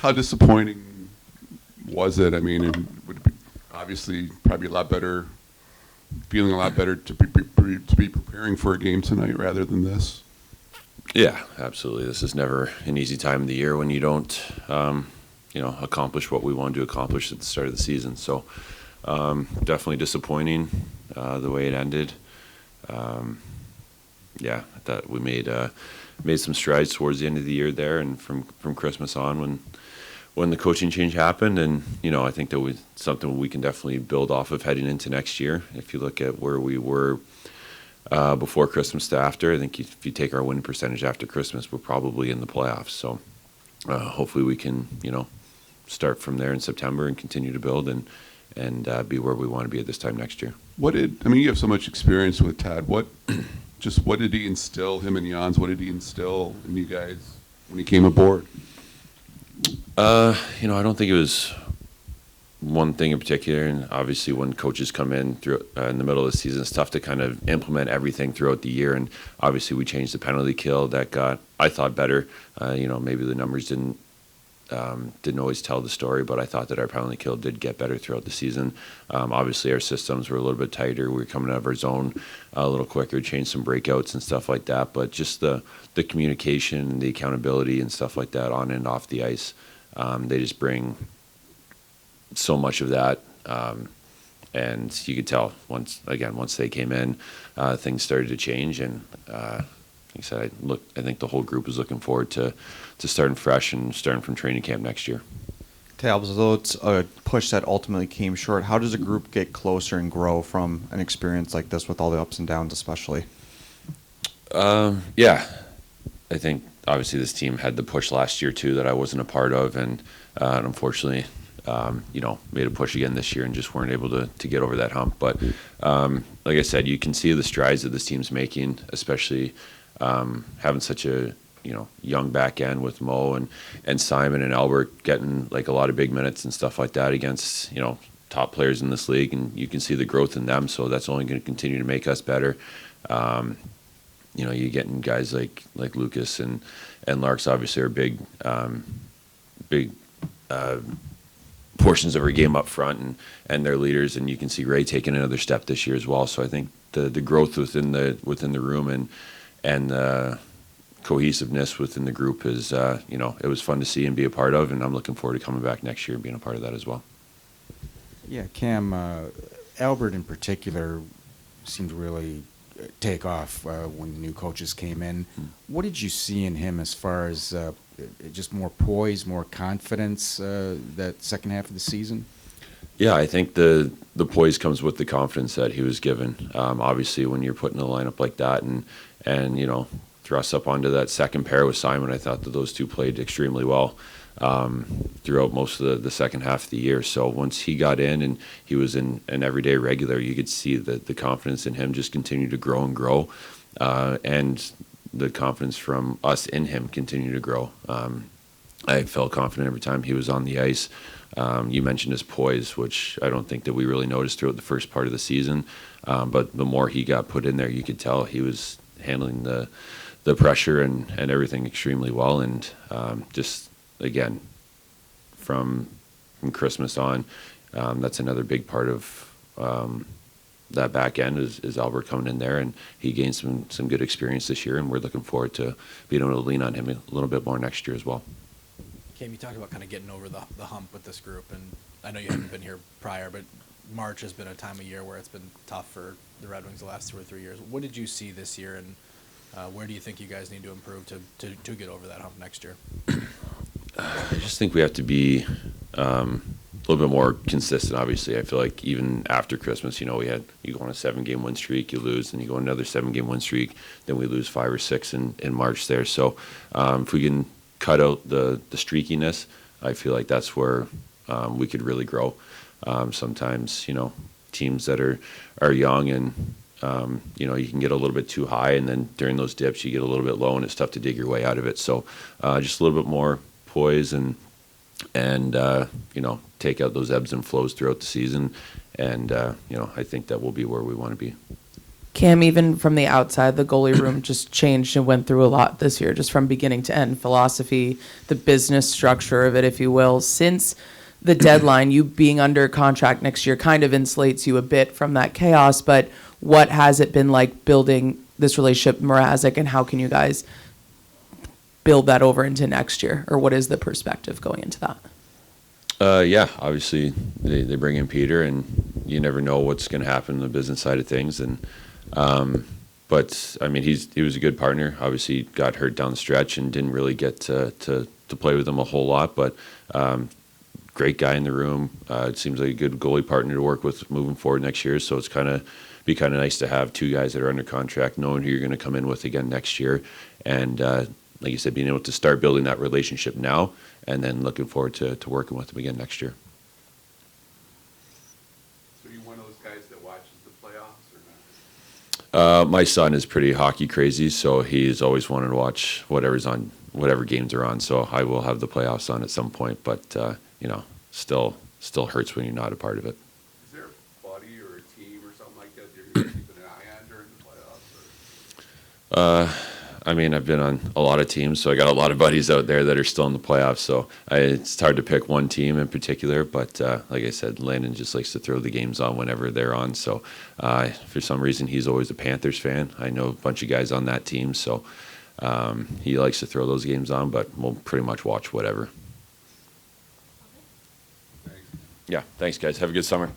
How disappointing was it? I mean, it would be obviously probably a lot better, feeling a lot better to be preparing for a game tonight rather than this. Yeah, absolutely. This is never an easy time of the year when you don't, accomplish what we wanted to accomplish at the start of the season. So definitely disappointing the way it ended. Yeah, I thought we made some strides towards the end of the year there, and from Christmas on when the coaching change happened, and I think that was something we can definitely build off of heading into next year. If you look at where we were before Christmas to after, I think if you take our win percentage after Christmas, we're probably in the playoffs. So hopefully we can start from there in September and continue to build and be where we want to be at this time next year. You have so much experience with Tad. What did he instill, him and Jans, what did he instill in you guys when he came aboard? I don't think it was one thing in particular, and obviously when coaches come in in the middle of the season, it's tough to kind of implement everything throughout the year. And obviously we changed the penalty kill. That got, I thought, better. Maybe the numbers didn't always tell the story, but I thought that our penalty kill did get better throughout the season. Obviously our systems were a little bit tighter. We were coming out of our zone a little quicker, changed some breakouts and stuff like that. But just the communication, the accountability and stuff like that on and off the ice, they just bring so much of that, and you could tell once they came in, things started to change. And like I said, I think the whole group is looking forward to starting fresh and starting from training camp next year. Talbot, although it's a push that ultimately came short, how does a group get closer and grow from an experience like this with all the ups and downs, especially? Yeah, I think obviously this team had the push last year too that I wasn't a part of, and unfortunately made a push again this year and just weren't able to get over that hump. But like I said, you can see the strides that this team's making, especially having such a young back end with Mo and Simon and Albert getting like a lot of big minutes and stuff like that against top players in this league, and you can see the growth in them. So that's only going to continue to make us better. You getting guys like Lucas and Larks obviously are big portions of our game up front, and their leaders, and you can see Ray taking another step this year as well. So I think the growth within the room and the cohesiveness within the group is it was fun to see and be a part of, and I'm looking forward to coming back next year and being a part of that as well. Yeah, Cam, Albert in particular seemed to really take off when the new coaches came in. What did you see in him as far as just more poise, more confidence that second half of the season? Yeah, I think the poise comes with the confidence that he was given. Obviously, when you're put in a lineup like that and thrust up onto that second pair with Simon, I thought that those two played extremely well throughout most of the second half of the year. So once he got in and he was an everyday regular, you could see that the confidence in him just continued to grow and grow, and the confidence from us in him continued to grow. I felt confident every time he was on the ice. You mentioned his poise, which I don't think that we really noticed throughout the first part of the season, but the more he got put in there, you could tell he was handling the pressure and everything extremely well. And just again, from Christmas on, that's another big part of that back end is Albert coming in there, and he gained some good experience this year, and we're looking forward to being able to lean on him a little bit more next year as well. Cam, you talked about kind of getting over the hump with this group, and I know you haven't been here prior, but March has been a time of year where it's been tough for the Red Wings the last 2 or 3 years. What did you see this year, and where do you think you guys need to improve to get over that hump next year? I just think we have to be a little bit more consistent. Obviously, I feel like even after Christmas, you go on a 7-game win streak, you lose, and you go on another 7-game win streak, then we lose 5 or 6 in March there. So if we can cut out the streakiness, I feel like that's where we could really grow. Sometimes, teams that are young and you can get a little bit too high, and then during those dips you get a little bit low, and it's tough to dig your way out of it. So just a little bit more poise and take out those ebbs and flows throughout the season, and I think that will be where we want to be. Cam, even from the outside, the goalie room just changed and went through a lot this year, just from beginning to end. Philosophy, the business structure of it, if you will. Since the deadline, you being under contract next year kind of insulates you a bit from that chaos, but what has it been like building this relationship, Mrazek, and how can you guys build that over into next year? Or what is the perspective going into that? Yeah, obviously they bring in Peter, and you never know what's going to happen in the business side of things. And but I mean, he was a good partner. Obviously, got hurt down the stretch and didn't really get to play with him a whole lot. But great guy in the room. It seems like a good goalie partner to work with moving forward next year. So it's kind of nice to have two guys that are under contract, knowing who you're going to come in with again next year, and like you said, being able to start building that relationship now, and then looking forward to working with them again next year. So are you one of those guys that watches the playoffs or not? My son is pretty hockey crazy, so he's always wanted to watch whatever games are on. So I will have the playoffs on at some point, but still hurts when you're not a part of it. Is there a buddy or a team or something like that you're keeping an eye on during the playoffs? Or? I mean, I've been on a lot of teams, so I got a lot of buddies out there that are still in the playoffs. So it's hard to pick one team in particular, but like I said, Landon just likes to throw the games on whenever they're on. So for some reason, he's always a Panthers fan. I know a bunch of guys on that team, so he likes to throw those games on, but we'll pretty much watch whatever. Thanks. Yeah, thanks, guys. Have a good summer.